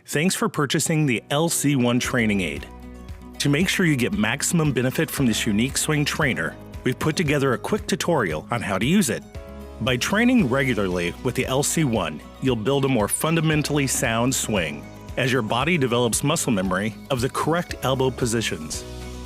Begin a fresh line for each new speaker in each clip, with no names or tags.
Thanks for purchasing the LC-1 training aid. To make sure you get maximum benefit from this unique swing trainer, we've put together a quick tutorial on how to use it. By training regularly with the LC-1, you'll build a more fundamentally sound swing as your body develops muscle memory of the correct elbow positions.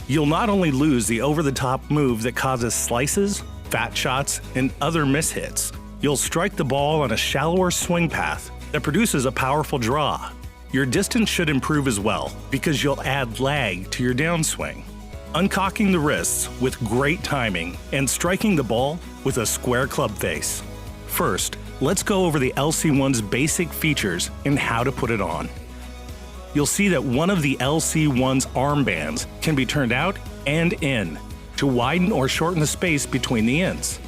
You'll not only lose the over-the-top move that causes slices, fat shots, and other mishits, you'll strike the ball on a shallower swing path that produces a powerful draw. Your distance should improve as well because you'll add lag to your downswing. Uncocking the wrists with great timing and striking the ball with a square club face. First, let's go over the LC-1's basic features and how to put it on. You'll see that one of the LC-1's armbands can be turned out and in to widen or shorten the space between the ends.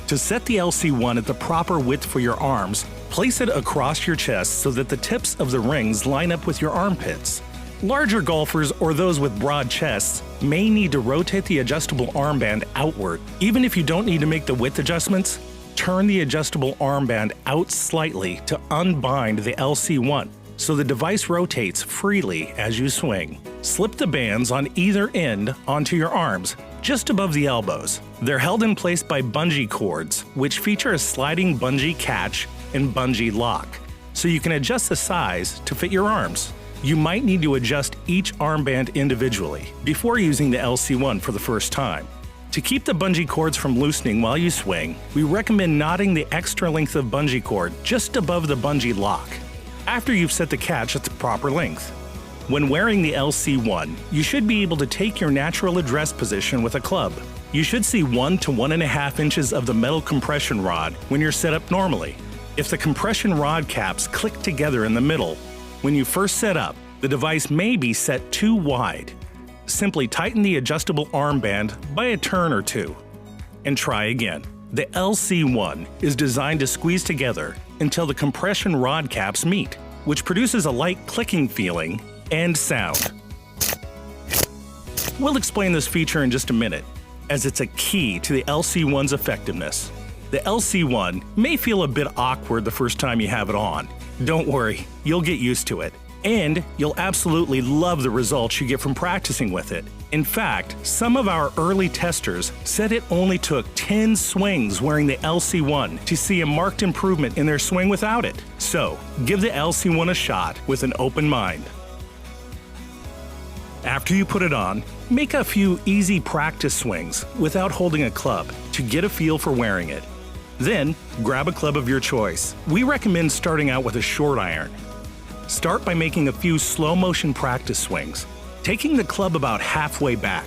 To set the LC-1 at the proper width for your arms, place it across your chest so that the tips of the rings line up with your armpits. Larger golfers or those with broad chests may need to rotate the adjustable armband outward. Even if you don't need to make the width adjustments, turn the adjustable armband out slightly to unbind the LC-1 so the device rotates freely as you swing. Slip the bands on either end onto your arms, just above the elbows. They're held in place by bungee cords, which feature a sliding bungee catch and bungee lock, so you can adjust the size to fit your arms. You might need to adjust each armband individually before using the LC-1 for the first time. To keep the bungee cords from loosening while you swing, we recommend knotting the extra length of bungee cord just above the bungee lock, after you've set the catch at the proper length. When wearing the LC-1, you should be able to take your natural address position with a club. You should see 1 to 1.5 inches of the metal compression rod when you're set up normally. If the compression rod caps click together in the middle, when you first set up, the device may be set too wide. Simply tighten the adjustable armband by a turn or two, and try again. The LC-1 is designed to squeeze together until the compression rod caps meet, which produces a light clicking feeling and sound. We'll explain this feature in just a minute, as it's a key to the LC-1's effectiveness. The LC-1 may feel a bit awkward the first time you have it on. Don't worry, you'll get used to it. And you'll absolutely love the results you get from practicing with it. In fact, some of our early testers said it only took 10 swings wearing the LC-1 to see a marked improvement in their swing without it. So, give the LC-1 a shot with an open mind. After you put it on, make a few easy practice swings without holding a club to get a feel for wearing it. Then, grab a club of your choice. We recommend starting out with a short iron. Start by making a few slow-motion practice swings, taking the club about halfway back.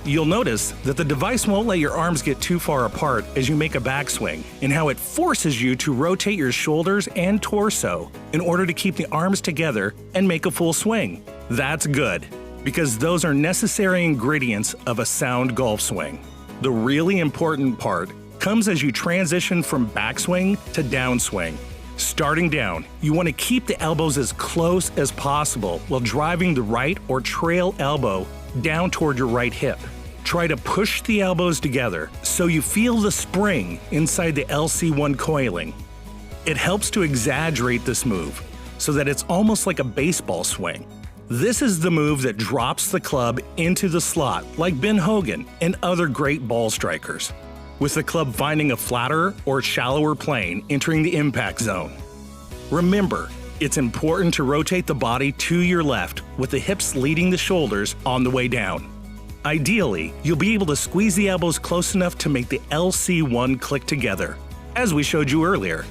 You'll notice that the device won't let your arms get too far apart as you make a backswing, and how it forces you to rotate your shoulders and torso in order to keep the arms together and make a full swing. That's good, because those are necessary ingredients of a sound golf swing. The really important part comes as you transition from backswing to downswing. Starting down, you want to keep the elbows as close as possible while driving the right or trail elbow down toward your right hip. Try to push the elbows together so you feel the spring inside the LC-1 coiling. It helps to exaggerate this move so that it's almost like a baseball swing. This is the move that drops the club into the slot like Ben Hogan and other great ball strikers, with the club finding a flatter or shallower plane entering the impact zone. Remember, it's important to rotate the body to your left with the hips leading the shoulders on the way down. Ideally, you'll be able to squeeze the elbows close enough to make the LC-1 click together, as we showed you earlier.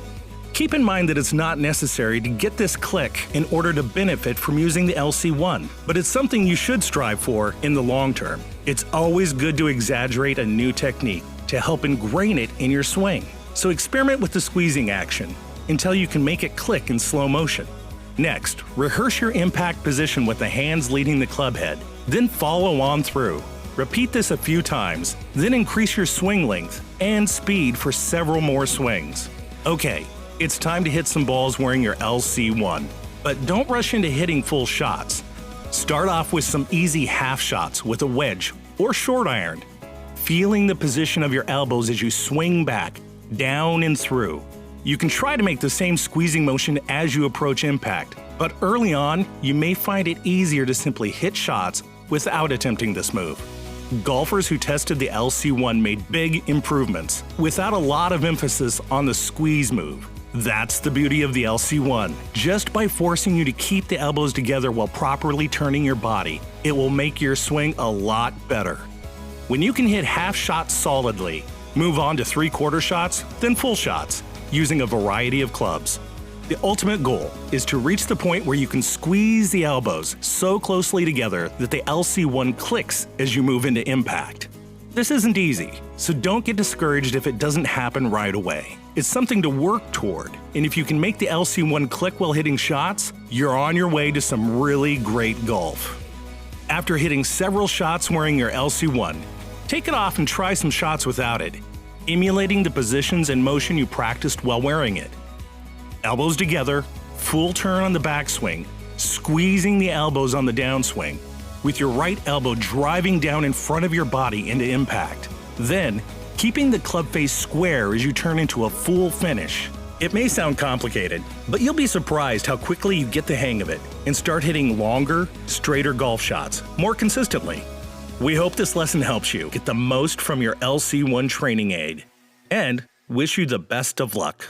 Keep in mind that it's not necessary to get this click in order to benefit from using the LC-1, but it's something you should strive for in the long term. It's always good to exaggerate a new technique to help ingrain it in your swing. So experiment with the squeezing action until you can make it click in slow motion. Next, rehearse your impact position with the hands leading the club head, then follow on through. Repeat this a few times, then increase your swing length and speed for several more swings. Okay, it's time to hit some balls wearing your LC-1, but don't rush into hitting full shots. Start off with some easy half shots with a wedge or short iron, feeling the position of your elbows as you swing back, down and through. You can try to make the same squeezing motion as you approach impact, But early on, you may find it easier to simply hit shots without attempting this move. Golfers who tested the LC-1 made big improvements without a lot of emphasis on the squeeze move. That's the beauty of the LC-1. Just by forcing you to keep the elbows together while properly turning your body, it will make your swing a lot better. When you can hit half shots solidly, move on to three-quarter shots, then full shots, using a variety of clubs. The ultimate goal is to reach the point where you can squeeze the elbows so closely together that the LC-1 clicks as you move into impact. This isn't easy, so don't get discouraged if it doesn't happen right away. It's something to work toward, and if you can make the LC-1 click while hitting shots, you're on your way to some really great golf. After hitting several shots wearing your LC-1, take it off and try some shots without it, emulating the positions and motion you practiced while wearing it. Elbows together, full turn on the backswing, squeezing the elbows on the downswing, with your right elbow driving down in front of your body into impact. Then, keeping the club face square as you turn into a full finish. It may sound complicated, but you'll be surprised how quickly you get the hang of it and start hitting longer, straighter golf shots more consistently. We hope this lesson helps you get the most from your LC-1 training aid, and wish you the best of luck.